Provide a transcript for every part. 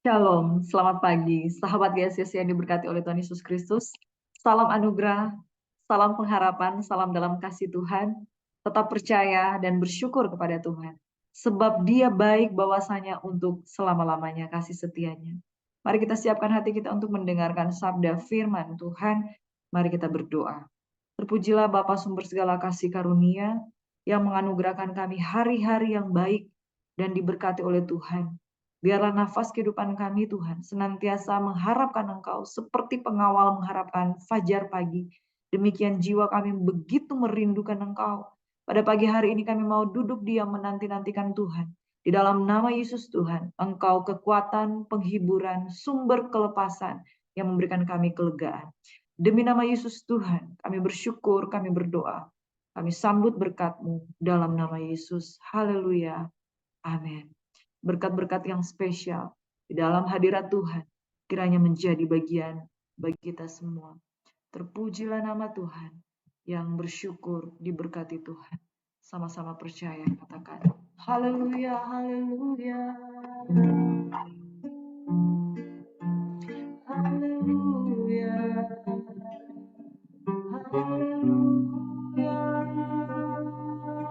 Shalom, selamat pagi, sahabat GSCC yang diberkati oleh Tuhan Yesus Kristus. Salam anugerah, salam pengharapan, salam dalam kasih Tuhan. Tetap percaya dan bersyukur kepada Tuhan. Sebab Dia baik bahwasanya untuk selama-lamanya kasih setianya. Mari kita siapkan hati kita untuk mendengarkan sabda firman Tuhan. Mari kita berdoa. Terpujilah Bapa sumber segala kasih karunia yang menganugerahkan kami hari-hari yang baik dan diberkati oleh Tuhan. Biarlah nafas kehidupan kami Tuhan senantiasa mengharapkan Engkau seperti pengawal mengharapkan fajar pagi. Demikian jiwa kami begitu merindukan Engkau. Pada pagi hari ini kami mau duduk diam menanti-nantikan Tuhan. Di dalam nama Yesus Tuhan, Engkau kekuatan, penghiburan, sumber kelepasan yang memberikan kami kelegaan. Demi nama Yesus Tuhan, kami bersyukur, kami berdoa. Kami sambut berkat-Mu dalam nama Yesus. Haleluya. Amin. Berkat-berkat yang spesial di dalam hadirat Tuhan kiranya menjadi bagian bagi kita semua. Terpujilah nama Tuhan, yang bersyukur diberkati Tuhan. Sama-sama percaya, katakan haleluya, haleluya. Haleluya. Haleluya.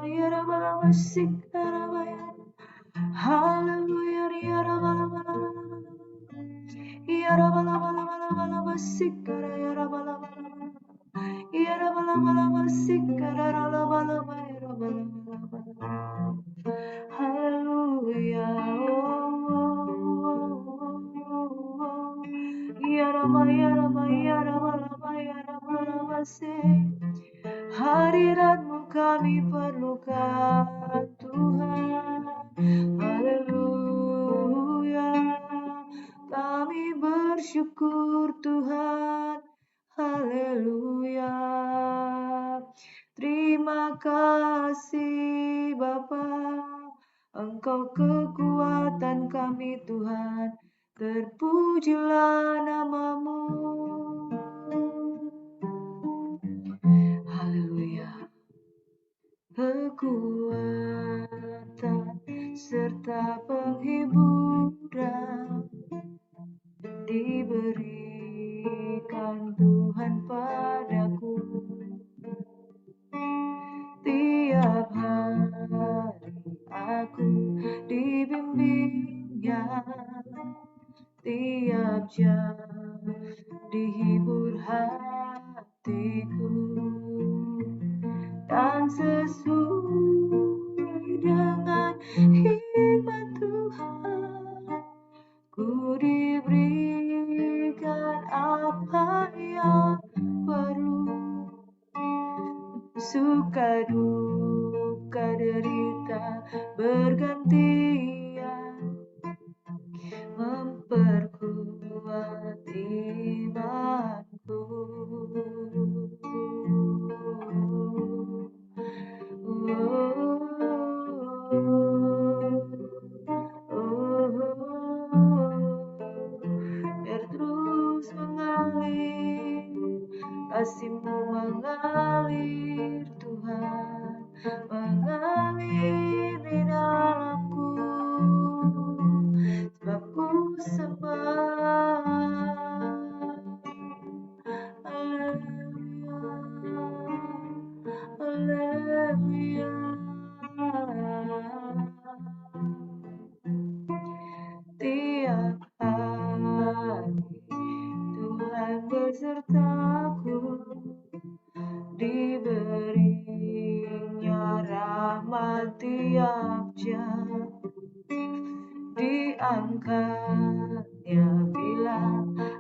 Ya Rabbal Masih, haleluya, ya Rabbal ya Rabbal Sikara, ya Rabbal ya Rabbal Sikara, haleluya, ya Rabbal ya Rabbal ya Rabbal ya Rabbal hadirat-Mu kami perlukan Tuhan. Haleluya, kami bersyukur Tuhan. Haleluya, terima kasih Bapa, Engkau kekuatan kami Tuhan. Terpujilah nama-Mu. Haleluya. Kekuatan serta penghiburan diberikan Tuhan padaku. Tiap hari aku dibimbingnya, tiap jam dihibur hatiku, dan sesuai dengan hikmat Tuhan, ku diberikan apa yang perlu. Suka duka derita bergantian, memperkuat imanku. Biar terus mengalir, kasih-Mu mengalir Tuhan, mengalir di dalamku, sebab ku sembah. Haleluya, tiap hari Tuhan besertaku, diberinya rahmat tiap jam, diangkatnya bila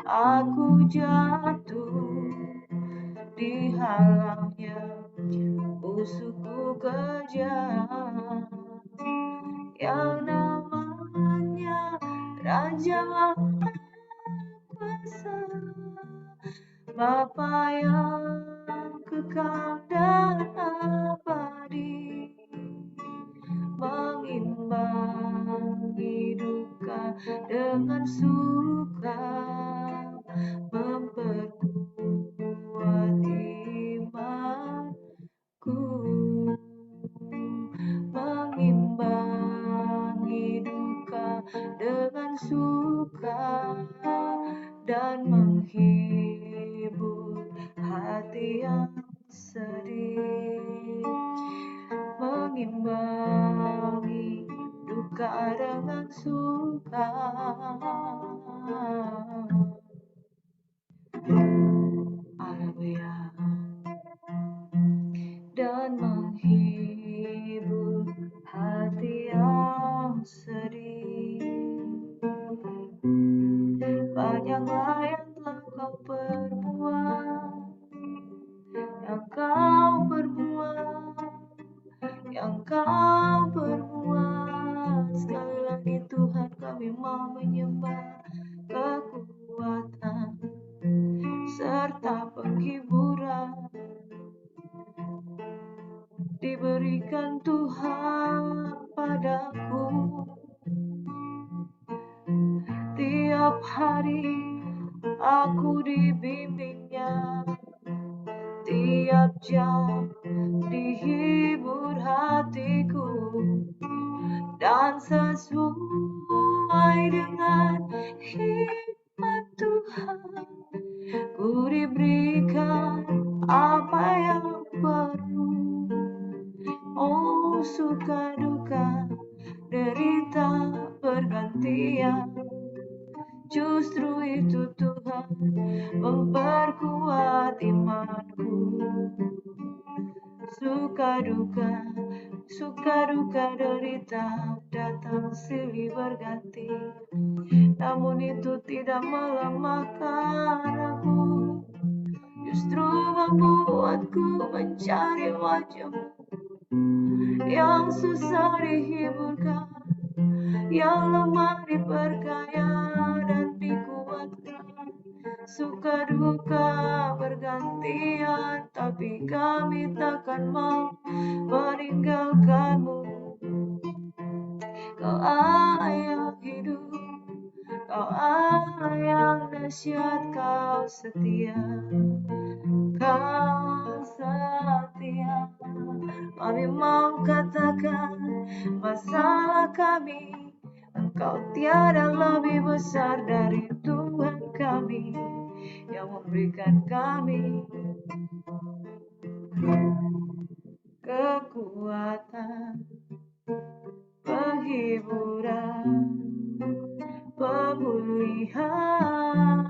aku jatuh, dihalangnya musuhku kejam, yang namanya Raja Maha Kuasa, Bapa yang kekal dan abadi, mengimbangi duka dengan suka, memperkuat imanku, mengimbangi duka dengan suka, duka dan menghibur hati yang sedih, mengimbangi duka dengan suka. Haleluya. Dan menghibur hati yang sedih. Banyaklah yang telah kau perbuat, yang kau perbuat, yang kau perbuat. Sekali lagi Tuhan, kami mau menyembah kekuatan serta penghiburan diberikan Tuhan padaku. Tiap hari aku dibimbingnya, tiap jam dihibur hatiku, dan sesuai dengan hikmat Tuhan ku diberikan apa yang perlu. Oh, suka duka derita bergantian, justru itu Tuhan memperkuat imanku. Suka duka derita datang silih berganti, namun itu tidak melemahkan aku, justru membuatku mencari wajah-Mu. Yang susah dihiburkan, yang lemah diperkaya dan dikuatkan. Suka duka bergantian, tapi kami takkan mau meninggalkan-Mu. Kau Allah yang hidup, Kau Allah yang dahsyat, Kau setia, Kau setia. Kami mau katakan masalah kami, Engkau tiada lebih besar dari Tuhan kami yang memberikan kami kekuatan, penghiburan, pemulihan,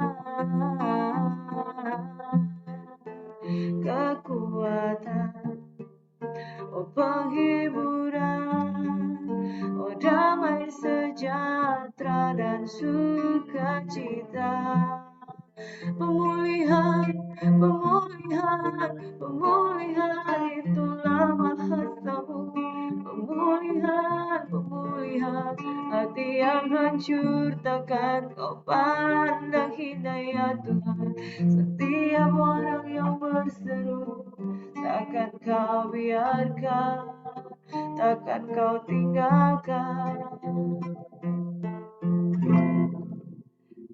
kekuatan, oh penghiburan, oh damai sejahtera dan sukacita, pemulihan, pemulihan, pemulihan, itulah bahasamu. Pemulihan, pemulihan, hati yang hancur takkan Kau pandang hina ya Tuhan. Setiap orang yang berseru takkan Kau biarkan, takkan Kau tinggalkan.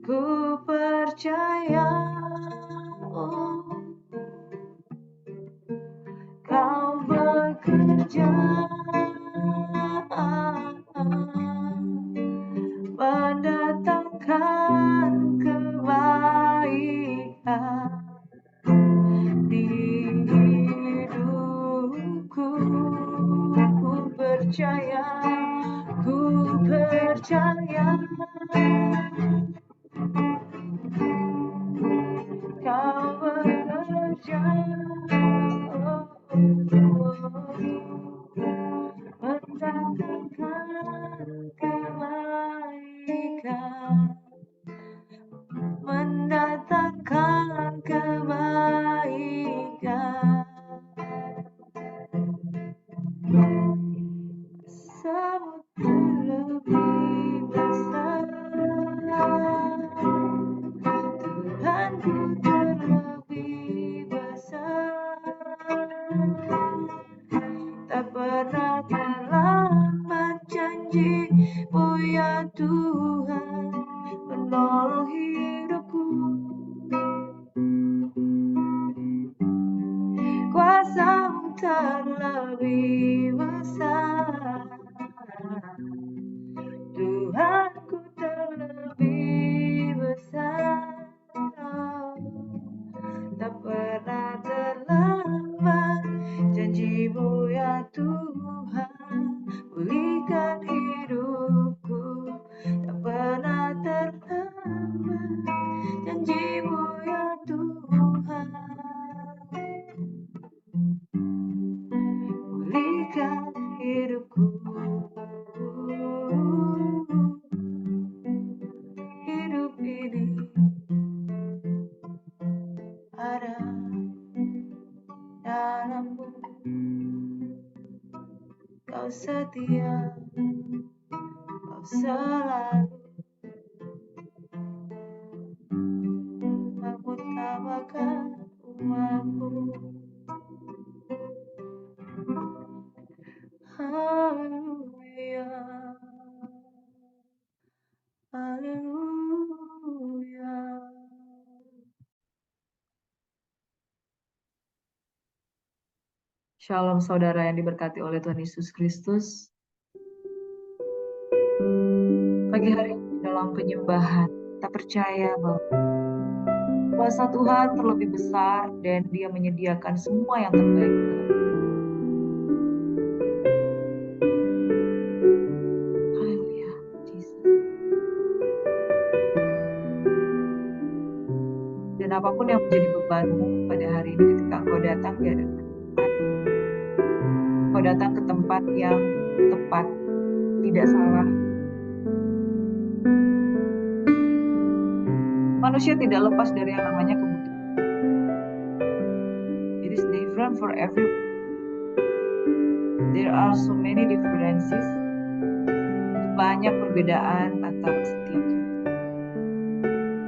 Ku percaya, oh, Kau bekerja mendatangkan kebaikan di hidupku. Ku percaya, ku percaya, Kau bekerja mendatangkan kebaikan, mendatangkan kebaikan. Samudra lebih besar, Tuhanku terlebih besar. Tak pernah terlambat janji-Mu ya Tuhan menolong hidupku. Kuasa-Mu terlebih besar, Tuhanku terlebih setia, Kau selalu mengutamakan umatmu. Haleluya, haleluya. Shalom saudara yang diberkati oleh Tuhan Yesus Kristus. Pagi hari ini dalam penyembahan, kita percaya bahwa kuasa Tuhan terlebih besar dan Dia menyediakan semua yang terbaik. Haleluya, Jesus. Dan apapun yang menjadi bebanmu pada hari ini ketika engkau datang di hadapan Tuhan, engkau datang ke tempat yang tepat, tidak salah. Manusia tidak lepas dari yang namanya kebutuhan. It is different for everyone. There are so many differences. Banyak perbedaan antara setiap kita.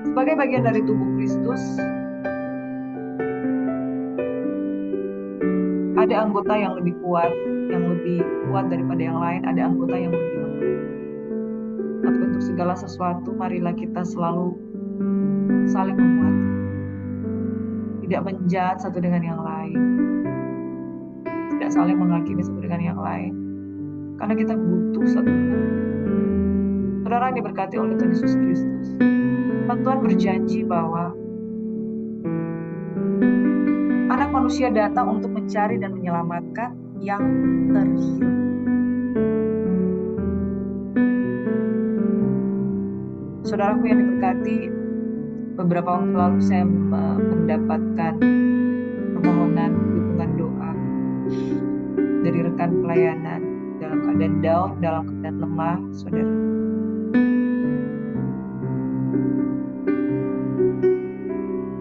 Sebagai bagian dari tubuh Kristus, ada anggota yang lebih kuat daripada yang lain, ada anggota yang lebih lemah. Tapi untuk segala sesuatu, marilah kita selalu saling menguatkan, tidak menjat satu dengan yang lain, tidak saling menghakimi satu dengan yang lain, karena kita butuh satu dengan yang lain. Saudara yang diberkati oleh Tuhan Yesus Kristus, Tuhan berjanji bahwa Anak Manusia datang untuk mencari dan menyelamatkan yang terhilang. Saudaraku yang diberkati, beberapa waktu lalu saya mendapatkan permohonan dukungan doa dari rekan pelayanan dalam keadaan down, dalam keadaan lemah, saudara.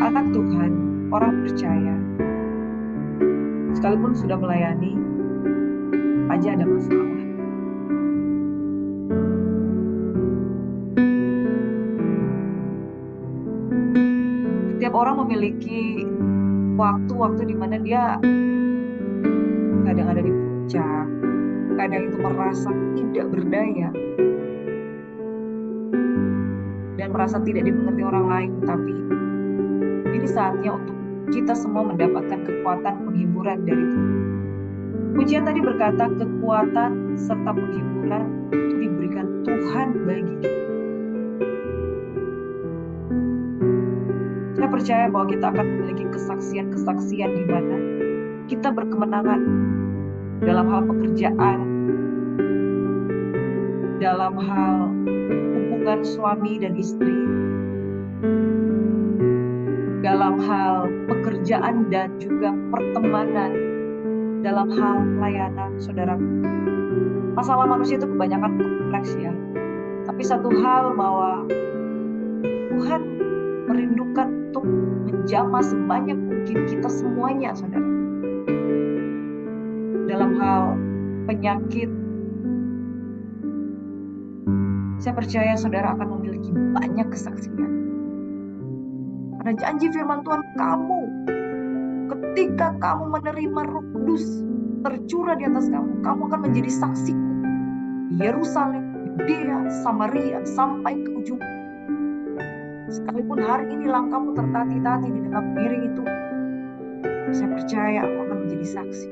Anak Tuhan, orang percaya, sekalipun sudah melayani, aja ada masalah. Setiap orang memiliki waktu-waktu di mana dia kadang ada di puncak, kadang itu merasa tidak berdaya, dan merasa tidak dimengerti orang lain, tapi ini saatnya untuk kita semua mendapatkan kekuatan penghiburan dari Tuhan. Pujian tadi berkata kekuatan serta penghiburan itu diberikan Tuhan bagi kita. Saya percaya bahwa kita akan memiliki kesaksian-kesaksian di mana kita berkemenangan dalam hal pekerjaan, dalam hal hubungan suami dan istri, dalam hal pekerjaan dan juga pertemanan, dalam hal pelayanan, saudara. Masalah manusia itu kebanyakan kompleks ya. Tapi satu hal bahwa Tuhan merindukan untuk menjamah sebanyak mungkin kita semuanya, saudara. Dalam hal penyakit, saya percaya saudara akan memiliki banyak kesaksian. Karena janji firman Tuhan, ketika kamu menerima Roh Kudus tercurah di atas kamu, kamu akan menjadi saksiku di Yerusalem, Yudea, Samaria, sampai ke ujung. Sekalipun hari ini langkahmu tertati-tati di dalam miring itu, saya percaya aku akan menjadi saksi.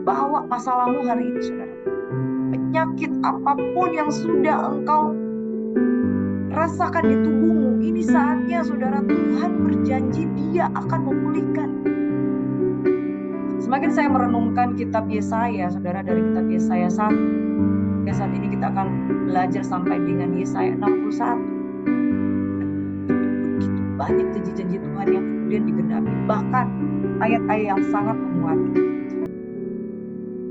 Bawa masalahmu hari ini, saudara. Penyakit apapun yang sudah engkau rasakan di tubuhmu, ini saatnya, saudara. Tuhan berjanji Dia akan memulihkan. Semakin saya merenungkan kitab Yesaya, saudara, dari kitab Yesaya 1, dan saat ini kita akan belajar sampai dengan Yesaya 61. Begitu banyak janji-janji Tuhan yang kemudian digenapi, bahkan ayat-ayat yang sangat menguatkan.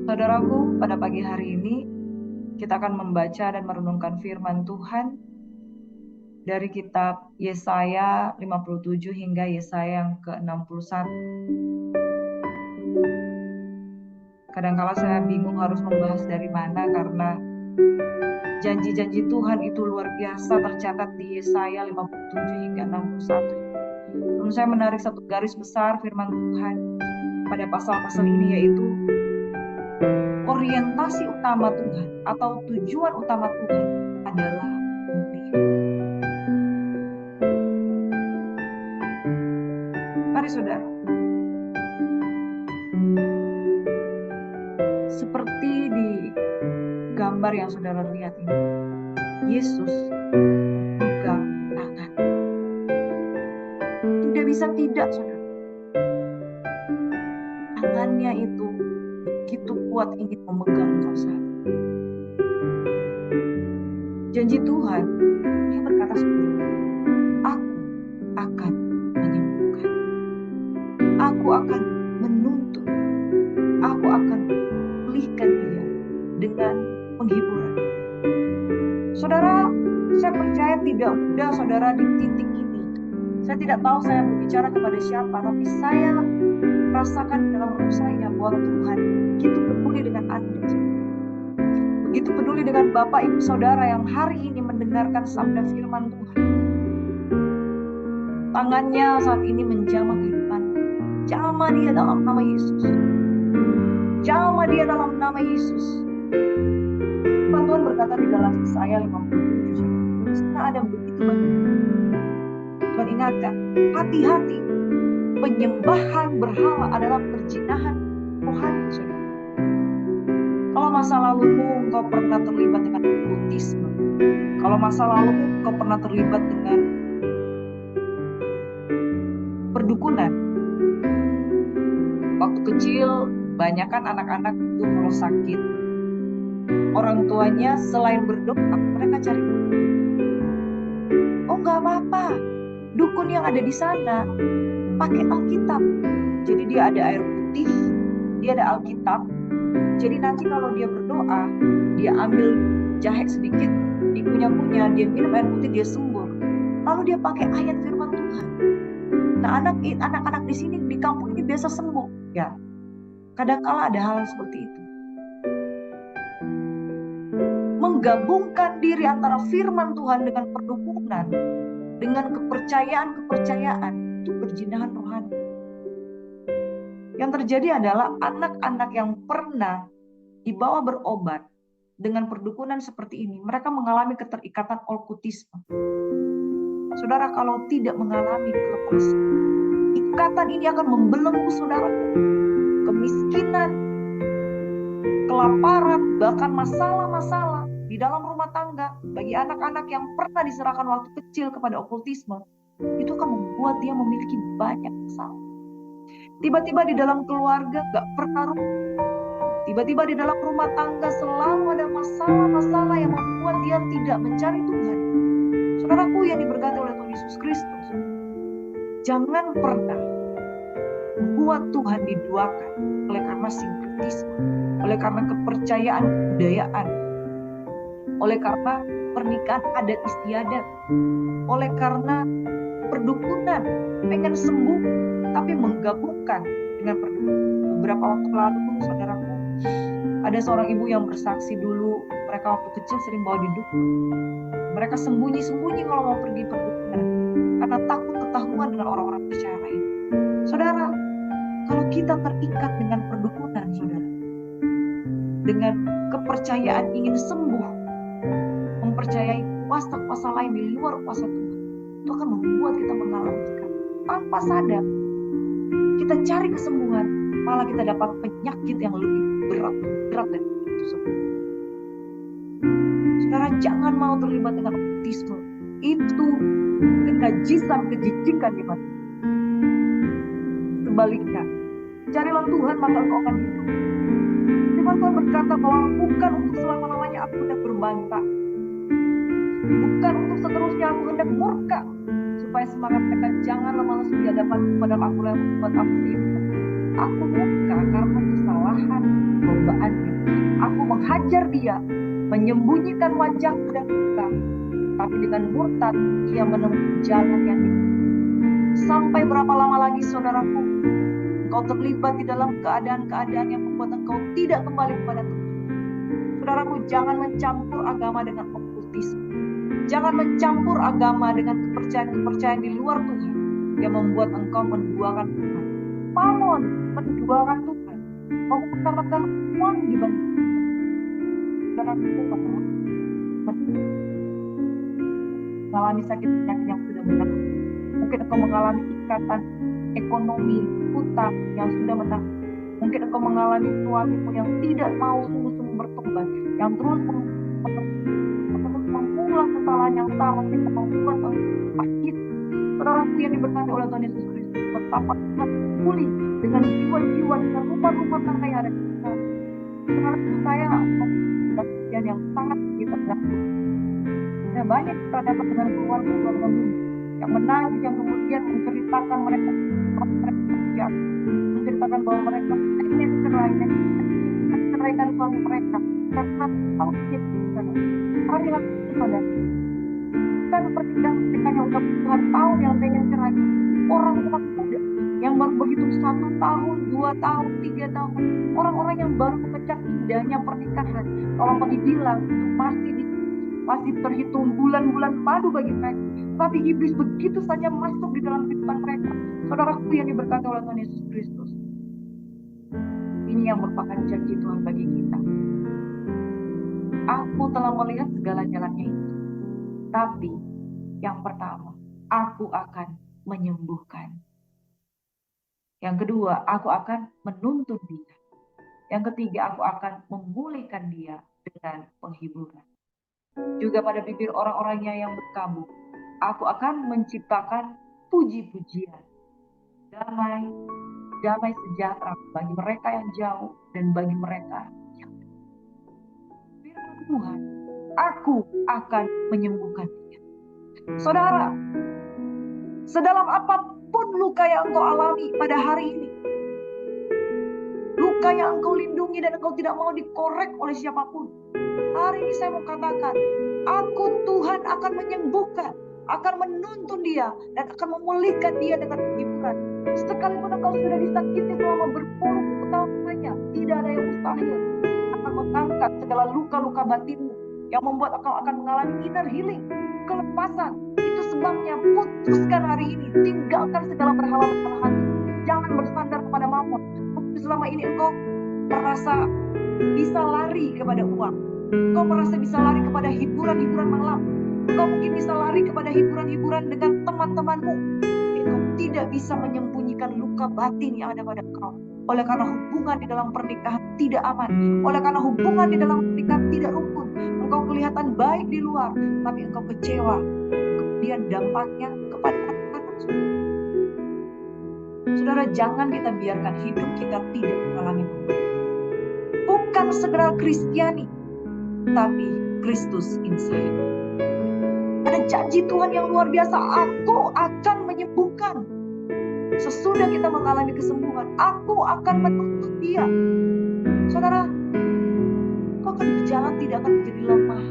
Saudaraku, pada pagi hari ini kita akan membaca dan merenungkan firman Tuhan dari kitab Yesaya 57 hingga Yesaya yang ke-61. Kadangkala saya bingung harus membahas dari mana karena janji-janji Tuhan itu luar biasa tercatat di Yesaya 57 hingga 61. Namun saya menarik satu garis besar firman Tuhan pada pasal-pasal ini, yaitu orientasi utama Tuhan atau tujuan utama Tuhan adalah memulihkan. Mari saudara, seperti di gambar yang saudara lihat ini, Yesus memegang tangan. Tidak bisa tidak, saudara. Tangannya itu begitu kuat ingin memegang engkau saat ini. Janji Tuhan, Dia berkata seperti ini, aku akan menyembuhkan, aku akan menuntun, aku akan pulihkan dia dengan penghiburan. Saudara, saya percaya tidak mudah saudara di titik ini. Saya tidak tahu saya berbicara kepada siapa, tapi saya rasakan dalam hidup saya bahwa Tuhan begitu peduli dengan Anda. Begitu peduli dengan Bapak Ibu Saudara yang hari ini mendengarkan sabda firman Tuhan. Tangannya saat ini menjamah kehidupan. Jamah dia dalam nama Yesus. Jamah dia dalam nama Yesus. Firman Tuhan berkata di dalam Yesaya 57, karena ada begitu banyak. Tuhan ingatkan, hati-hati, penyembahan berhala adalah perjinahan rohani. Kalau masa lalumu engkau pernah terlibat dengan okultisme, kalau masa lalumu engkau pernah terlibat dengan perdukunan, waktu kecil banyakkan anak-anak itu kalau sakit, orang tuanya selain berdoa mereka cari dukun. Oh nggak apa-apa, dukun yang ada di sana pakai Alkitab. Jadi dia ada air putih, dia ada Alkitab. Jadi nanti kalau dia berdoa, dia ambil jahe sedikit, dikunyah-kunyah, dia minum air putih, dia sembuh. Lalu dia pakai ayat firman Tuhan. Nah, anak-anak di sini di kampung ini biasa sembuh, ya. Kadang-kala ada hal seperti itu. Menggabungkan diri antara firman Tuhan dengan perdukunan, dengan kepercayaan itu perjinahan rohani. Yang terjadi adalah anak-anak yang pernah dibawa berobat dengan perdukunan seperti ini, mereka mengalami keterikatan okultisme. Saudara, kalau tidak mengalami kelepasan, ikatan ini akan membelenggu saudara. Kemiskinan, kelaparan, bahkan masalah-masalah di dalam rumah tangga bagi anak-anak yang pernah diserahkan waktu kecil kepada okultisme, itu akan membuat dia memiliki banyak masalah. Tiba-tiba di dalam keluarga gak pernah rukun. Tiba-tiba di dalam rumah tangga selalu ada masalah-masalah yang membuat dia tidak mencari Tuhan. Saudaraku yang diberkati oleh Tuhan Yesus Kristus, jangan pernah membuat Tuhan diduakan oleh karena sinkretisme, oleh karena kepercayaan kebudayaan, oleh karena pernikahan adat istiadat, oleh karena perdukunan, pengen sembuh tapi menggabungkan dengan perdukunan. Beberapa waktu lalu, saudaraku, ada seorang ibu yang bersaksi dulu mereka waktu kecil sering bawa di dukun. Mereka sembunyi-sembunyi kalau mau pergi perdukunan karena takut ketahuan dengan orang-orang percaya lain. Saudara, kalau kita terikat dengan perdukunan, saudara, dengan kepercayaan ingin sembuh, mempercayai kuasa-kuasa lain di luar kuasa Tuhan, itu akan membuat kita mengalami tanpa sadar. Kita cari kesembuhan, malah kita dapat penyakit yang lebih berat dari itu. Saudara, jangan mau terlibat dengan okultisme. Itu kenajisan, kejijikan di mata. Sebaliknya, carilah Tuhan maka engkau akan hidup. Firman Tuhan berkata bahwa bukan untuk selama-lamanya aku hendak berbantah, bukan untuk seterusnya aku hendak murka, supaya semangat mereka jangan lemah lesu di hadapan kepada aku yang membuat aku hidup. Aku murka karena kesalahan perbuatannya. Aku menghajar dia, menyembunyikan wajahku dan muka, tapi dengan murtad ia menempuh jalan yang hidup. Sampai berapa lama lagi, saudaraku, engkau terlibat di dalam keadaan-keadaan yang membuat engkau tidak kembali kepada Tuhan. Saudaraku, jangan mencampur agama dengan okkultisme. Jangan mencampur agama dengan kepercayaan-kepercayaan di luar Tuhan yang membuat engkau menduakan Tuhan. Mamon menduakan Tuhan. Kau mengutamakan uang dibanding saudaraku, mengalami sakit penyakit yang sudah berat. Mungkin engkau mengalami ikatan ekonomi, utang yang sudah menang. Mungkin engkau mengalami suamimu yang tidak mau sungguh-sungguh bertobat, yang terus mengulang kesalahan yang sama sehingga membuat engkau sakit. Saudaraku yang diberkati oleh Tuhan Yesus Kristus, betapa Tuhan pulih dengan jiwa-jiwa, dengan rumah-rumah tangga yang ada di sana. Saudaraku, saya bagian yang sangat kita bersyukur. Ada banyak kita dapat dengan keluarga yang menangis, yang kemudian menceritakan mereka menceritakan bahwa mereka ingin menceraikan suami mereka karena tahu hari-hari pada kan pernikahan mereka yang udah puluhan tahun yang pengen cerai, orang muda yang baru begitu 1 tahun, 2 tahun, 3 tahun, orang-orang yang baru memecah indahnya pernikahan. Kalau mau dibilang itu masih terhitung bulan-bulan madu bagi mereka, tapi iblis begitu saja masuk di dalam kehidupan mereka. Saudaraku yang diberkati oleh Tuhan Yesus Kristus, ini yang merupakan janji Tuhan bagi kita. Aku telah melihat segala jalannya itu, tapi yang pertama, aku akan menyembuhkan. Yang kedua, aku akan menuntun dia. Yang ketiga, aku akan memulihkan dia dengan penghiburan. Juga pada bibir orang-orangnya yang berkabung, aku akan menciptakan puji-pujian. Damai sejahtera bagi mereka yang jauh dan bagi mereka yang dekat. Firman Tuhan, aku akan menyembuhkan dia. Saudara, sedalam apapun luka yang engkau alami pada hari ini, luka yang engkau lindungi dan engkau tidak mau dikorek oleh siapapun, hari ini saya mau katakan, aku Tuhan akan menyembuhkan, akan menuntun dia dan akan memulihkan dia dengan penghiburan. Sekalipun engkau sudah disakiti selama berpuluh-puluh tahun lamanya, tidak ada yang mustahil. Akan mengangkat segala luka-luka batinmu yang membuat engkau akan mengalami inner healing, kelepasan. Itu sebabnya putuskan hari ini, tinggalkan segala berhala-berhala hati. Jangan bersandar kepada mamon. Mungkin selama ini engkau merasa bisa lari kepada uang, engkau merasa bisa lari kepada hiburan-hiburan malam, engkau mungkin bisa lari kepada hiburan-hiburan dengan teman-temanmu. Engkau tidak bisa menyembunyikan luka batin yang ada pada engkau. Oleh karena hubungan di dalam pernikahan tidak aman, oleh karena hubungan di dalam pernikahan tidak rukun, engkau kelihatan baik di luar, tapi engkau kecewa. Kemudian dampaknya kepada anak-anak. Saudara, jangan kita biarkan hidup kita tidak mengalami pemulihan. Bukan sekedar Kristiani, tapi Kristus inside. Ada janji Tuhan yang luar biasa, aku akan menyembuhkan. Sesudah kita mengalami kesembuhan, aku akan menuntun dia. Saudara, kau akan berjalan tidak akan menjadi lemah,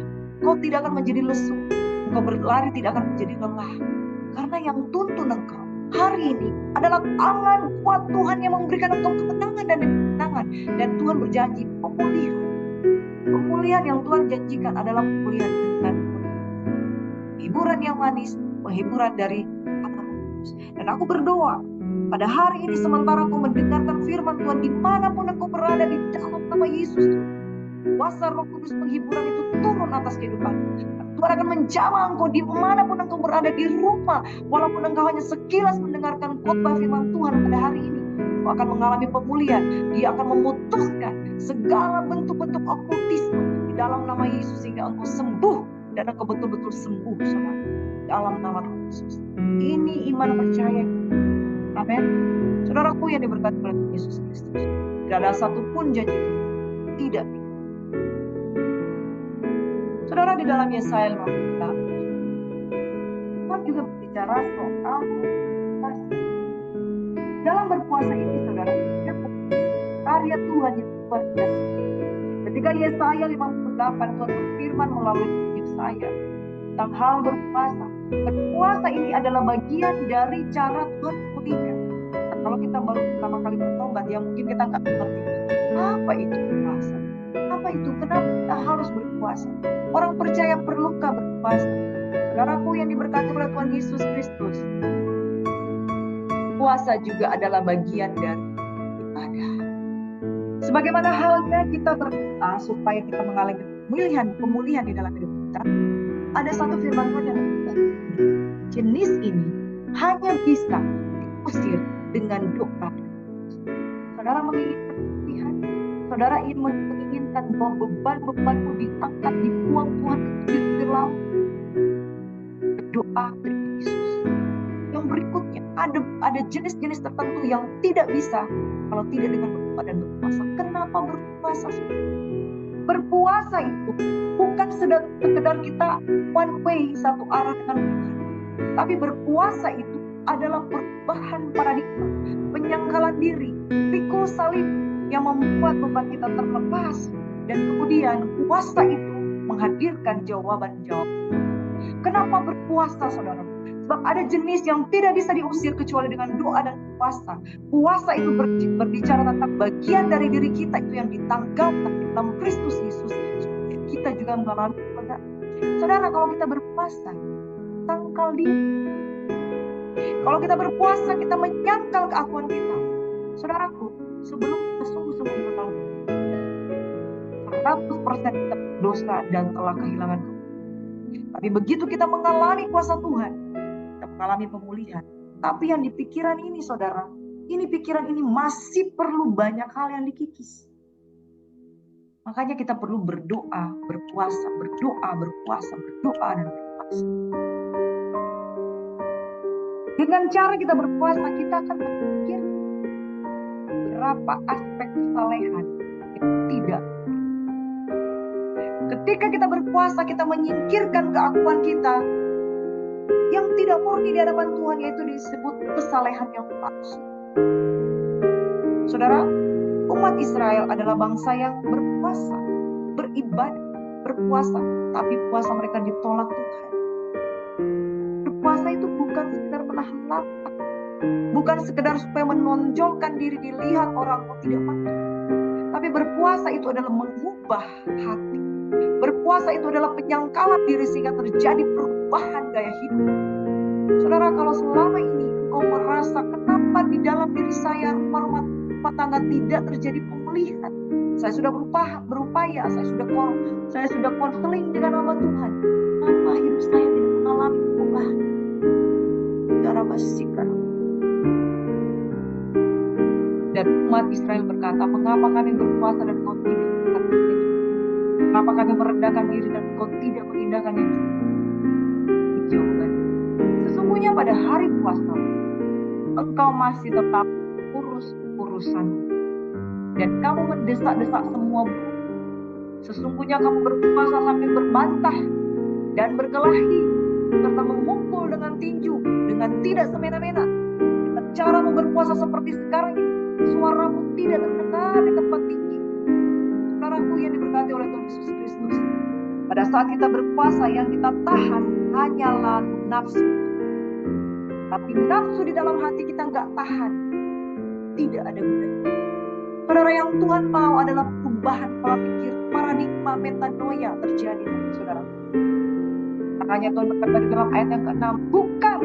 kau tidak akan menjadi lesu, kau berlari tidak akan menjadi lelah. Karena yang tuntun engkau hari ini adalah tangan kuat Tuhan yang memberikan engkau kemenangan dan kemenangan. Dan Tuhan berjanji pemulihan. Pemulihan yang Tuhan janjikan adalah pemulihan dengan hiburan yang manis, penghiburan dari anak Yesus. Dan aku berdoa pada hari ini sementara aku mendengarkan firman Tuhan, dimanapun engkau berada di dalam nama Yesus, kuasa Roh Kudus penghiburan itu turun atas kehidupan. Tuhan akan menjamah engkau dimanapun engkau berada di rumah, walaupun engkau hanya sekilas mendengarkan khotbah firman Tuhan pada hari ini. Engkau akan mengalami pemulihan. Dia akan memutuskan segala bentuk-bentuk okkultisme di dalam nama Yesus sehingga engkau sembuh dan engkau betul-betul sembuh, saudara, dalam nama Yesus. Ini iman percaya. Amin. Saudaraku yang diberkati oleh Yesus Kristus, tidak ada satupun janji tidak. Saudara, di dalam Yesaya 58, Tuhan juga berbicara soal dalam berpuasa ini, saudara, karya Tuhan yang luar biasa. Ketika Yesaya 58, Tuhan berfirman melalui Yesaya tentang hal berpuasa. Berpuasa ini adalah bagian dari cara Tuhan memulihkan. Kalau kita baru pertama kali bertobat, ya mungkin kita nggak mengerti apa itu puasa. Apa itu? Kenapa kita harus berpuasa? Orang percaya perlukah berpuasa? Saudaraku yang diberkati oleh Tuhan Yesus Kristus, puasa juga adalah bagian dari ibadah. Sebagaimana halnya kita berdoa supaya kita mengalami pemulihan di dalam hidup kita, ada satu firman Tuhan yang berkata, jenis ini hanya bisa diusir dengan doa. Saudara menginginkan pemulihan, saudara menginginkan bahwa beban-bebanmu diangkat, dibuang Tuhan ke pinggir laut. Berdoa kepada Yesus. Yang berikutnya, ada jenis-jenis tertentu yang tidak bisa kalau tidak dengan berdoa dan berpuasa. Kenapa berpuasa? Berpuasa itu bukan sekedar kita one way, satu arah dengan Tuhan. Tapi berpuasa itu adalah perubahan paradigma, penyangkalan diri, pikul salib yang membuat beban kita terlepas. Dan kemudian puasa itu menghadirkan jawaban-jawaban. Kenapa berpuasa, saudara? Sebab ada jenis yang tidak bisa diusir kecuali dengan doa dan puasa. Puasa itu berbicara tentang bagian dari diri kita itu yang ditanggalkan dalam Kristus Yesus. Kita juga mengalami keledaan. Saudara, kalau kita berpuasa, tangkal diri. Kalau kita berpuasa, kita menyangkal keakuan kita. Saudaraku, sebelum kita sungguh-sungguh mengenal 100% kita berdosa dan telah kehilangan kemuliaan. Tapi begitu kita mengalami kuasa Tuhan, kita mengalami pemulihan. Tapi yang di pikiran ini, saudara, pikiran ini masih perlu banyak hal yang dikikis. Makanya kita perlu berdoa, berpuasa, berdoa, berpuasa, berdoa, dan berpuasa. Dengan cara kita berpuasa, kita akan berpikir berapa aspek kesalehan yang tidak. Ketika kita berpuasa, kita menyingkirkan keakuan kita yang tidak murni di hadapan Tuhan, yaitu disebut kesalehan yang palsu. Saudara, umat Israel adalah bangsa yang berpuasa, beribadah, berpuasa, tapi puasa mereka ditolak Tuhan. Berpuasa itu bukan sekedar menahan lapar, bukan sekedar supaya menonjolkan diri dilihat orang tidak mampu. Tapi berpuasa itu adalah mengubah hati. Berpuasa itu adalah penyangkalan diri sehingga terjadi perubahan gaya hidup. Saudara, kalau selama ini engkau merasa kenapa di dalam diri saya rumah tangga tidak terjadi pemulihan, saya sudah berupaya, saya sudah konseling dengan hamba Tuhan, kenapa hidup saya tidak mengalami perubahan? Saudara, pastikan. Dan umat Israel berkata, mengapa kami berpuasa dan kau tidak? Mengapa kami merendahkan diri dan engkau tidak mengindahkan yang juga? Jawaban, sesungguhnya pada hari puasa engkau masih tetap urus urusanmu dan kamu mendesak-desak semua buruh. Sesungguhnya kamu berpuasa sambil berbantah dan berkelahi serta memukul dengan tinju dengan tidak semena-mena. Dengan caramu berpuasa seperti sekarang ini, suaramu tidak terdengar di tempat tinggi. Saudaraku yang diberkati oleh Tuhan Yesus Kristus, pada saat kita berpuasa yang kita tahan hanyalah nafsu. Tapi nafsu di dalam hati kita nggak tahan, tidak ada gunanya. Saudara, yang Tuhan mau adalah perubahan pola pikir, paradigma metanoia terjadi, saudara. Makanya Tuhan berkata di dalam ayat yang ke-6, bukan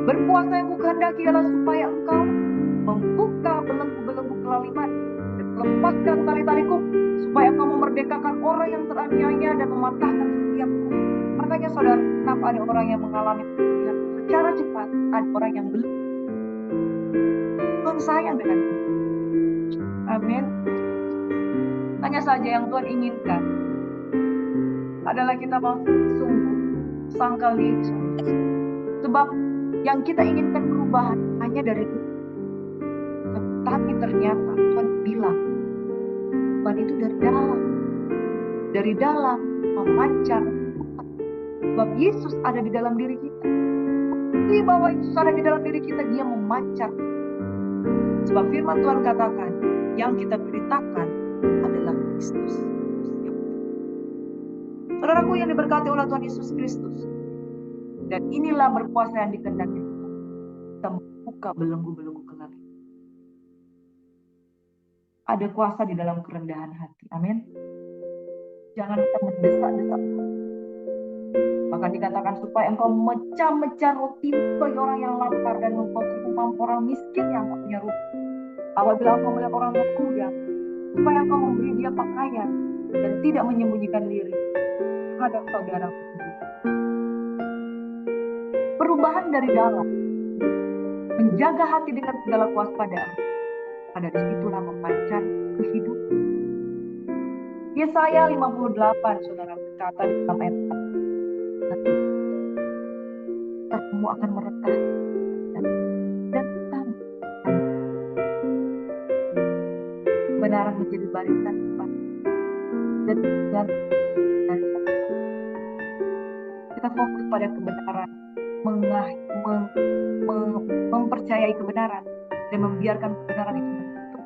berpuasa yang kukehendaki adalah supaya engkau membuka belenggu-belenggu kelaliman dan melepaskan tali-taliku, supaya engkau memerdekakan orang yang teraniaya dan mematahkan setiap hukum. Makanya saudara, kenapa ada orang yang mengalami pemulihan secara cepat, ada orang yang belum. Tuhan sayang dengan kita. Amin. Hanya saja yang Tuhan inginkan adalah kita mau sungguh sangkal diri. Sebab yang kita inginkan perubahan hanya dari Tuhan. Tetapi ternyata Tuhan bilang, Tuhan itu dari dalam memancar. Sebab Yesus ada di dalam diri kita. Bukti bahwa Yesus ada di dalam diri kita, dia memancar. Sebab firman Tuhan katakan, yang kita beritakan adalah Kristus. Saudaraku yang diberkati oleh Tuhan Yesus Kristus. Dan inilah berpuasa yang dikehendaki Tuhan. Kita membuka belenggu-belenggu kelaliman. Ada kuasa di dalam kerendahan hati. Amin. Jangan kita mendesak-desak. Bahkan dikatakan supaya engkau mecah-mecah roti bagi orang yang lapar dan membawa ke rumah orang miskin yang tak punya rumah. Apabila engkau melihat orang yang kurang, supaya engkau memberi dia pakaian dan tidak menyembunyikan diri terhadap saudara sendiri. Perubahan dari dalam, menjaga hati dengan segala kewaspadaan, pada disitulah memancar kehidupan. Yesaya 58, saudara, berkata di dalam ayat 1, kamu akan merekah dan kamu kebenaran menjadi barisan depan dan barisan. Kita fokus pada kebenaran, mempercayai kebenaran dan membiarkan kebenaran itu menutup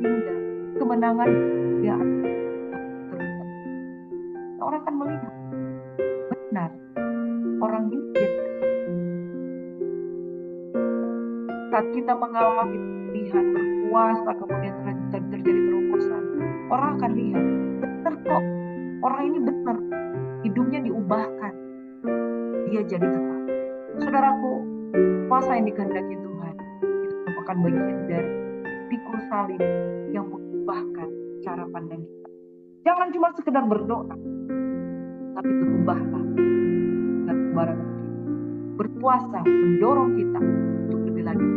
hingga kemenangan dia terus. Orang akan melihat benar orang ini. Saat kita mengalami pilihan berpuasa kemudian terjadi terobosan, orang akan lihat benar kok, orang ini benar, hidupnya diubahkan, dia jadi terang. Saudaraku, puasa yang dikehendaki Tuhan itu merupakan bagian dari pikul salib yang mengubahkan cara pandang kita. Jangan cuma sekedar berdoa, tapi berubahlah dengan kebaran kita. Berpuasa mendorong kita untuk lebih lanjut.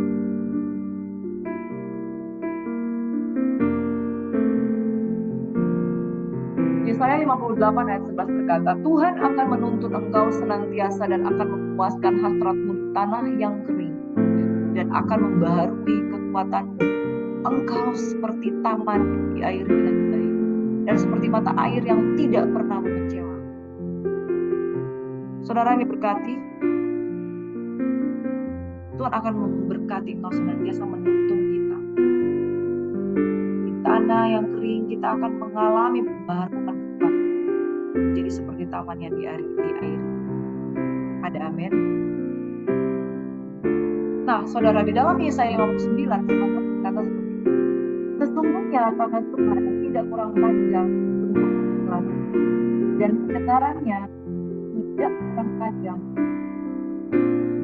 Yesaya 58 ayat 11 berkata, Tuhan akan menuntut engkau senantiasa dan akan memuaskan hasratmu di tanah yang kering dan akan membaharui kekuatanmu. Engkau seperti taman diairi dengan baik dan seperti mata air yang tidak pernah mengecewa. Saudara yang diberkati, Tuhan akan memberkati engkau senantiasa menuntun kita. Di tanah yang kering kita akan mengalami pembaharuan kekuatan. Jadi seperti taman yang diairi. Ada amin. Nah, saudara, di dalam Yesaya 59 Tuhan berkata seperti ini. Sesungguhnya tangan Tuhan tidak kurang panjang untuk selalu, dan kebenarannya tidak kurang panjang.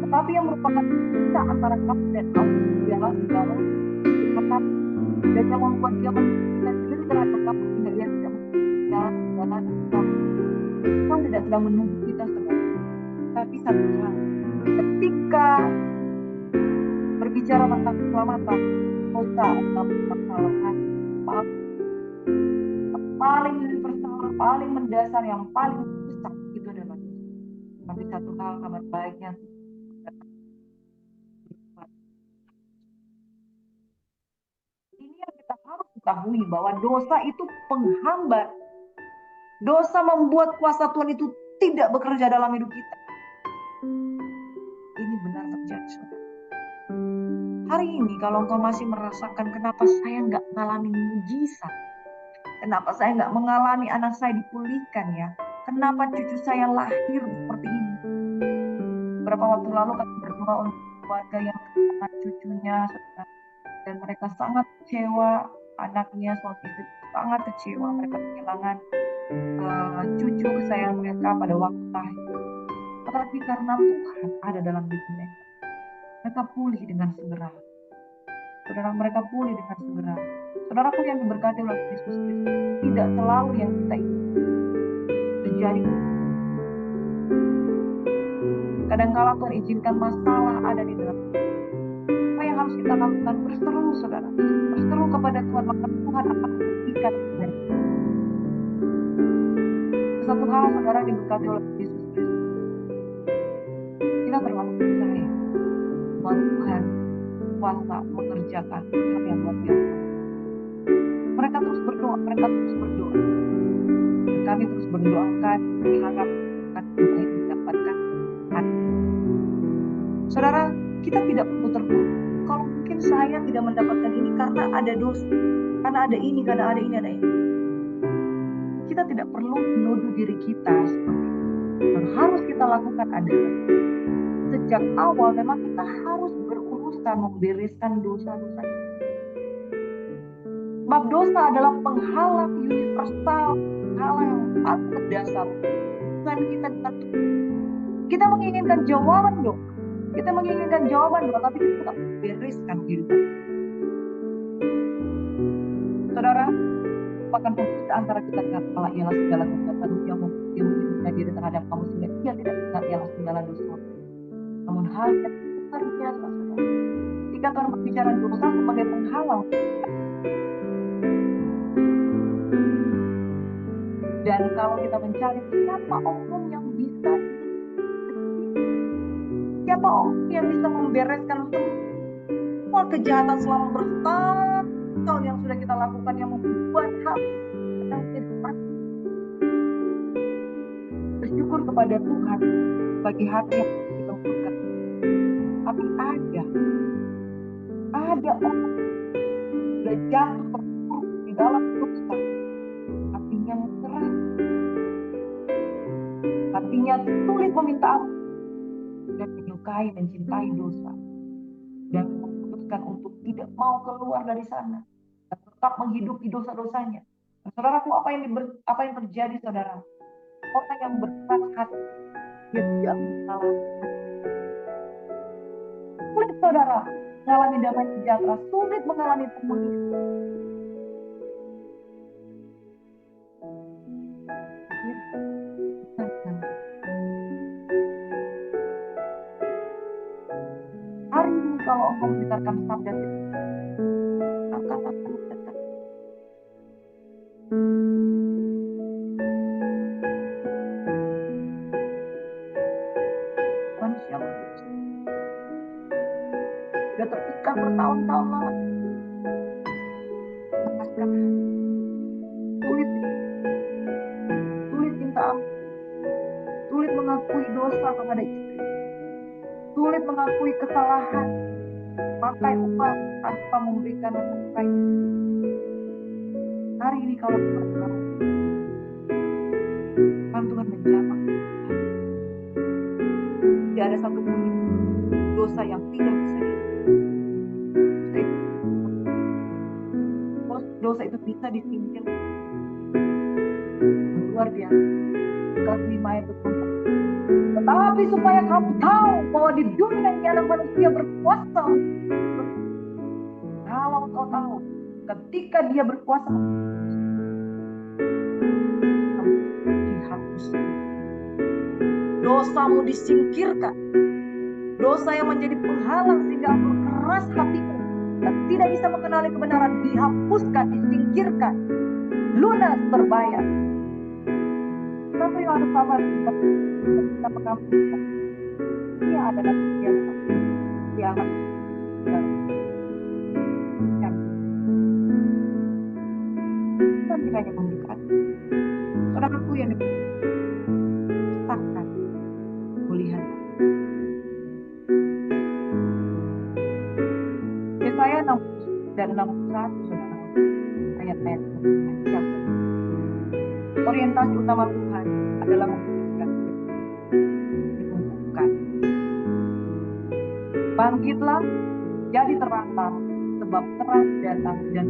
Tetapi yang merupakan sisa antara kamu dan kamu ialah segala kata dan yang membuat dia menunjukkan diri terhadap kamu sehingga dia tidak menunjukkan segala kamu. Tuhan tidak sedang menunggu kita semua. Tapi satu hal, ketika berbicara tentang keselamatan, dosa adalah kesalahan paling universal, paling mendasar, yang paling susah itu adalah dosa. Tapi satu hal, kabar baiknya ini yang kita harus ketahui, bahwa dosa itu penghambat. Dosa membuat kuasa Tuhan itu tidak bekerja dalam hidup kita. Ini benar terjadi, saudara. Hari ini kalau engkau masih merasakan kenapa saya nggak mengalami mujizat, kenapa saya nggak mengalami anak saya dipulihkan ya, kenapa cucu saya lahir seperti ini. Beberapa waktu lalu kami berdoa untuk keluarga yang kehilangan cucunya, saudara, dan mereka sangat kecewa, anaknya, suami istri sangat kecewa, mereka kehilangan cucu kesayangan mereka pada waktu lahir. Tetapi karena Tuhan ada dalam hidup mereka pulih dengan segera. Saudara, mereka pulih dengan segera. Saudaraku yang diberkati oleh Yesus Kristus, tidak selalu yang kita inginkan terjadi. Kadang-kala Tuhan izinkan masalah ada di dalam. Apa yang harus kita lakukan? Berseru, saudara. Berseru kepada Tuhan, maka Tuhan akan memberikan kita. Satu hal, saudara, diberkati oleh Yesus Kristus, kita terlalu percaya bahwa Tuhan kuasa mengerjakan hal yang luar biasa. Mereka terus berdoa. Dan kami terus berdoakan, berharap akan mendapatkan hati. Saudara, kita tidak perlu terpuruk. Kalau mungkin saya tidak mendapatkan ini karena ada dosa, karena ada ini. Kita tidak perlu menuduh diri kita seperti itu. Yang harus kita lakukan adalah sejak awal memang kita harus berurusan membereskan dosa-dosa. Sebab dosa adalah penghalang universal, penghalang yang paling mendasar hubungan kita dengan Tuhan. Kita menginginkan jawaban doa, kita menginginkan jawaban doa, tapi kita tidak bereskan kehidupan. Saudara, merupakan pembeda antara kita dengan Allah ialah segala kekuatan yang mempunyai diri terhadap kamu sehingga dia tidak bisa ialah segala dosa. Namun hal yang luar biasa, saudara. Jika Tuhan berbicara dosa sebagai penghalang, dan kalau kita mencari siapa orang yang bisa, siapa orang yang bisa membereskan semua kejahatan selama bertahun-tahun yang sudah kita lakukan yang membuat hal yang tidak bersyukur kepada Tuhan bagi hati yang ditemukan. Tapi ada orang yang jatuh terpuruk di dalam dosa, hatinya menyerah, hatinya sulit meminta ampun dan menyukai mencintai dosa dan memutuskan untuk tidak mau keluar dari sana dan tetap menghidupi dosa-dosanya. Dan saudaraku, apa yang terjadi, saudara? Orang yang berkeras hati dia tidak mengalami. Sulit, saudara, mengalami damai sejahtera, sulit mengalami pemulihan. Hari ini kalau engkau mendengarkan sabda angkat dekat. Manusia sudah terikat bertahun-tahun lama. Sulit minta ampun, sulit mengakui dosa kepada istri, sulit mengakui kesalahan, pakai upah tanpa memberikan nafkah. Hari ini kalau Tuhan menjamah, tidak ada satu pun dosa yang tidak bisa dosa itu bisa disingkirkan. Luar biasa. Kelas 5 ayat 24. Tetapi supaya kamu tahu bahwa di dunia ini anak manusia berkuasa. Kalau kau tahu, ketika dia berkuasa, dihapuskan. Dosamu disingkirkan. Dosa yang menjadi penghalang sehingga engkau keras hatimu dan tidak bisa mengenali kebenaran dihapuskan, disingkirkan, lunas, terbayar. Tapi yang harus sabar kita mengampuni. Dia adalah dia akan Tuhan tidak hanya memberkati. Saudaraku yang dikatakan pemulihan. Yesaya 60 dan 61 ayat-ayat panjang. Orientasi utama Tuhan adalah memulihkan, menumbuhkan. Bangkitlah, jadi terang, sebab terang datang dan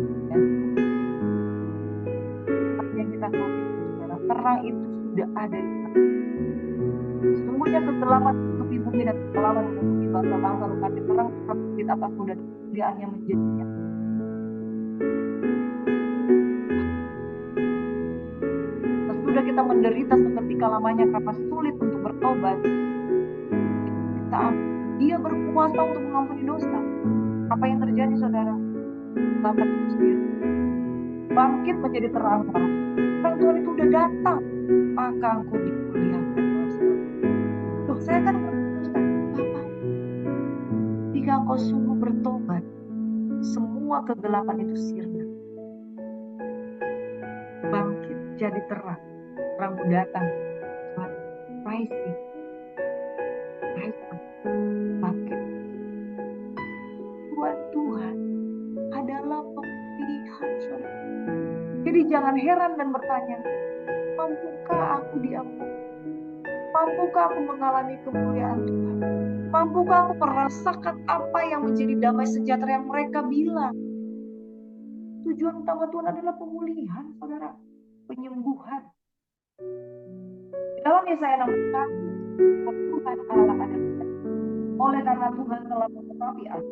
yang kita tahu, saudara, terang itu sudah ada di sana. Sesungguhnya kegelapan menutupi bumi dan kegelapan menutupi bangsa-bangsa, tetapi terang terbit atasmu dan kemuliaannya menjadi nyata. Sesudah kita menderita seketika lamanya karena sulit untuk bertobat, dia berkuasa untuk mengampuni dosa. Apa yang terjadi, saudara? Selamat itu sendiri. Bangkit menjadi terang. Terang Tuhan itu udah datang, maka engkau dimuliakan. Loh, saya kan berdosa. Apa? Jika engkau sungguh bertobat, semua kegelapan itu sirna. Bangkit jadi terang. Terang pun datang. Rising. Bangkit. Buat Tuhan adalah pemilihan, saudara. Jadi jangan heran dan bertanya, mampukah aku diampuni? Mampukah aku mengalami kemuliaan Tuhan? Mampukah aku merasakan apa yang menjadi damai sejahtera yang mereka bilang? tujuan utama Tuhan adalah pemulihan, saudara, penyembuhan. Di dalam Yesaya 61, Tuhan Allah ada. Oleh karena Tuhan telah mengurapi aku,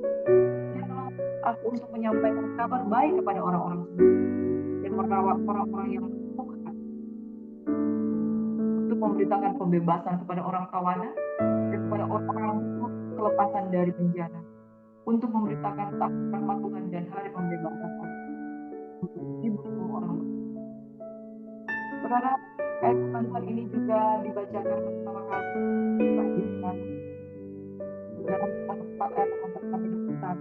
Dia telah aku untuk menyampaikan kabar baik kepada orang-orang dan merawat orang-orang yang terluka, untuk memberitakan pembebasan kepada orang tawanan dan kepada orang-orang kelepasan dari penjara, untuk memberitakan tahun rahmat Tuhan dan hari pembebasan Allah, untuk menghibur semua orang. Saudara, ayat Tuhan ini juga dibacakan pertama kali dalam 4 ayat 4-21.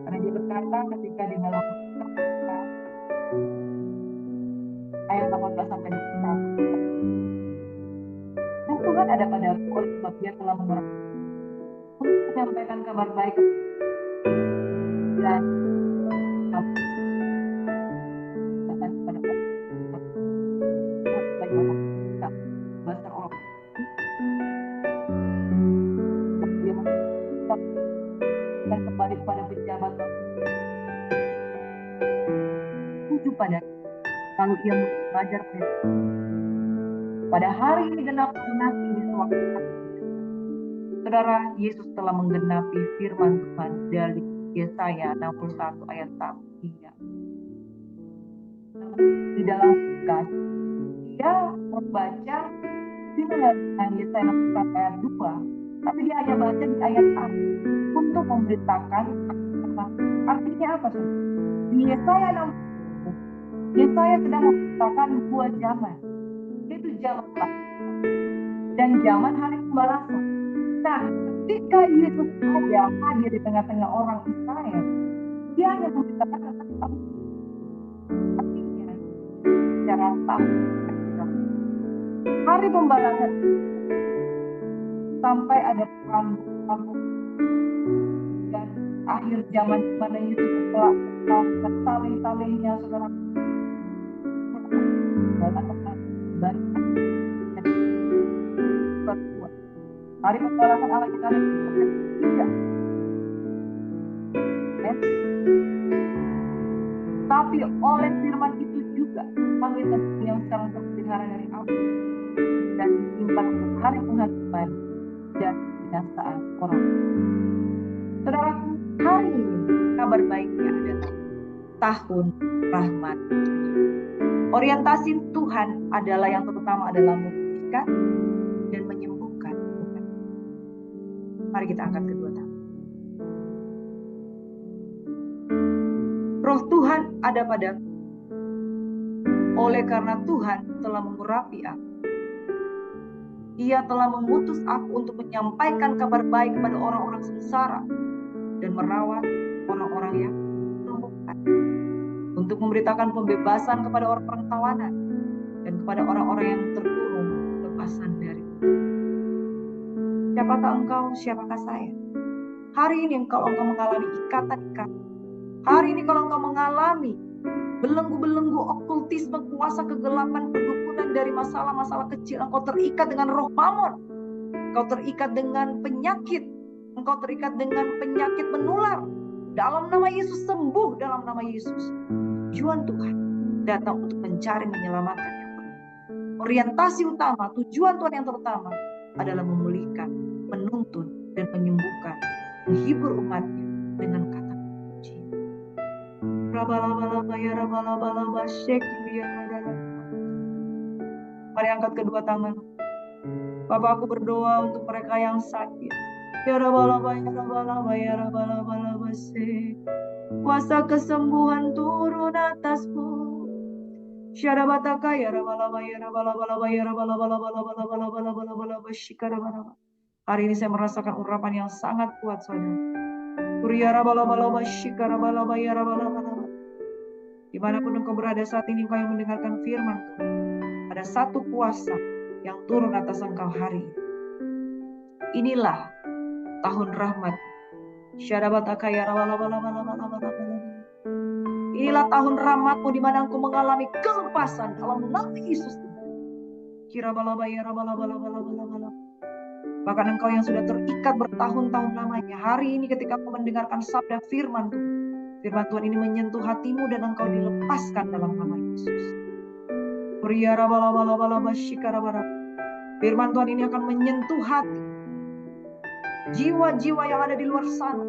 Karena dia berkata ketika di dalam ayat 18-21, dan Tuhan ada padaku oleh sebab Dia telah menyampaikan kabar baik dan bahasa orang dan kembali kepada pejabat tuju pada lalu ia mengajar pada hari ini genap genasi di sewaktu. Saudara, Yesus telah menggenapi firman Tuhan dari Yesaya 61 ayat 1 hingga di dalam Lukas. Dia membaca firman Yesaya 61 ayat 2, tapi dia hanya baca di ayat 1 untuk memberitakan artinya apa sih? Di Yesaya 61, Yesaya sedang memberitakan dua zaman, yaitu zaman dan zaman hari pembalasan. Nah, ketika Yesus ada hadir di tengah-tengah orang Israel, Dia hanya memberitakan tentang artinya secara hari pembalasan sampai ada perang dan akhir zaman di mana Yesus telah saling-salingnya, saudara, hari pembalasan Allah kita tidak. Tapi oleh firman itu juga kita yang sekarang terpelihara dari Allah dan disimpan untuk hari penghakiman dan binasaan orang. Saudara, hari ini kabar baiknya adalah tahun rahmat. Orientasi Tuhan adalah yang terutama adalah memulihkan dan menyembuhkan. Mari kita angkat kedua tangan. Roh Tuhan ada padaku. Oleh karena Tuhan telah mengurapi aku. Ia telah mengutus aku untuk menyampaikan kabar baik kepada orang-orang sengsara dan merawat orang-orang yang terluka, untuk memberitakan pembebasan kepada orang-orang tawanan dan kepada orang-orang yang terkurung kelepasan dari itu. Siapakah engkau? Siapakah saya? Hari ini kalau engkau mengalami ikatan-ikatan, hari ini kalau engkau mengalami belenggu-belenggu okultisme, kuasa kegelapan, perdukunan dari masalah-masalah kecil, engkau terikat dengan roh mamon, engkau terikat dengan penyakit, engkau terikat dengan penyakit menular, dalam nama Yesus sembuh, dalam nama Yesus. Tujuan Tuhan datang untuk mencari, menyelamatkan yang benar. Orientasi utama, tujuan Tuhan yang terutama adalah memulihkan, menuntun, dan menyembuhkan, menghibur umatnya dengan kata puji. Mari angkat kedua tangan. Bapak, aku berdoa untuk mereka yang sakit. Kuasa kesembuhan turun atasmu. Hari ini saya merasakan urapan yang sangat kuat, saudara. Dimanapun engkau berada saat ini, engkau yang mendengarkan firman Tuhan, ada satu kuasa yang turun atas engkau hari ini. Inilah tahun rahmat. Inilah tahun rahmatmu di mana engkau mengalami kelepasan dalam nama Yesus. Bahkan engkau yang sudah terikat bertahun-tahun lamanya, hari ini ketika engkau mendengarkan sabda firman Tuhan, firman Tuhan ini menyentuh hatimu dan engkau dilepaskan dalam nama Yesus. Firman Tuhan ini akan menyentuh hati jiwa-jiwa yang ada di luar sana.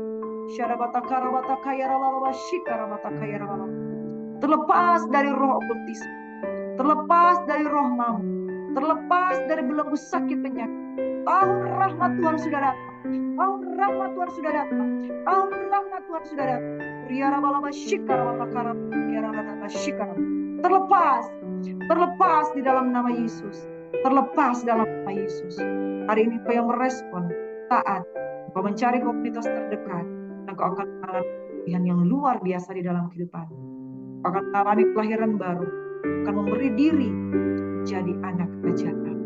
Terlepas dari roh okultisme, terlepas dari roh maut, terlepas dari belenggu sakit penyakit. Tahun rahmat Tuhan sudah datang. Tahun rahmat Tuhan sudah datang. Tahun rahmat Tuhan sudah datang. Terlepas di dalam nama Yesus. Terlepas dalam nama Yesus. Hari ini kau yang merespon, taat, kau mencari komunitas terdekat, dan kau akan mengalami pilihan yang luar biasa di dalam kehidupan. Kau akan mengalami kelahiran baru, akan memberi diri menjadi anak kerajaan.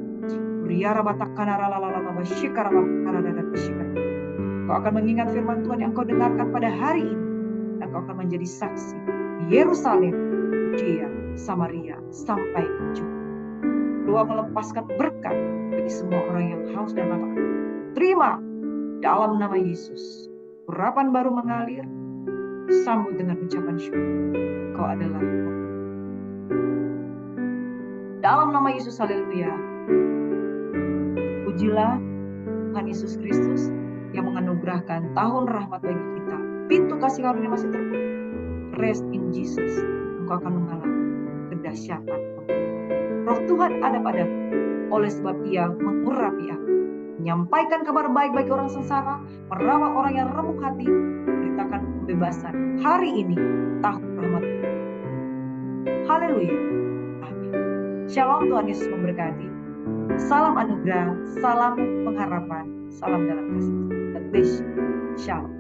Kau akan mengingat firman Tuhan yang kau dengarkan pada hari ini, dan kau akan menjadi saksi di Yerusalem, Judea, Samaria, sampai ke ujung. Doa melepaskan berkat bagi semua orang yang haus dan lapar. Terima dalam nama Yesus. Urapan baru mengalir, sambut dengan ucapan syukur. Kau adalah dalam nama Yesus, haleluya. Pujilah Tuhan Yesus Kristus yang menganugerahkan tahun rahmat bagi kita. Pintu kasih karunia masih terbuka. Rest in Jesus. Engkau akan mengalami kedahsyatan. Roh Tuhan ada padaku, oleh sebab Ia mengurapi aku, menyampaikan kabar baik bagi orang sengsara, merawat orang yang remuk hati, beritakan pembebasan. Hari ini tahun rahmat. Haleluya. Amin. Shalom, Tuhan Yesus memberkati. Salam anugerah, salam pengharapan, salam dalam kasih. God bless you. Shalom.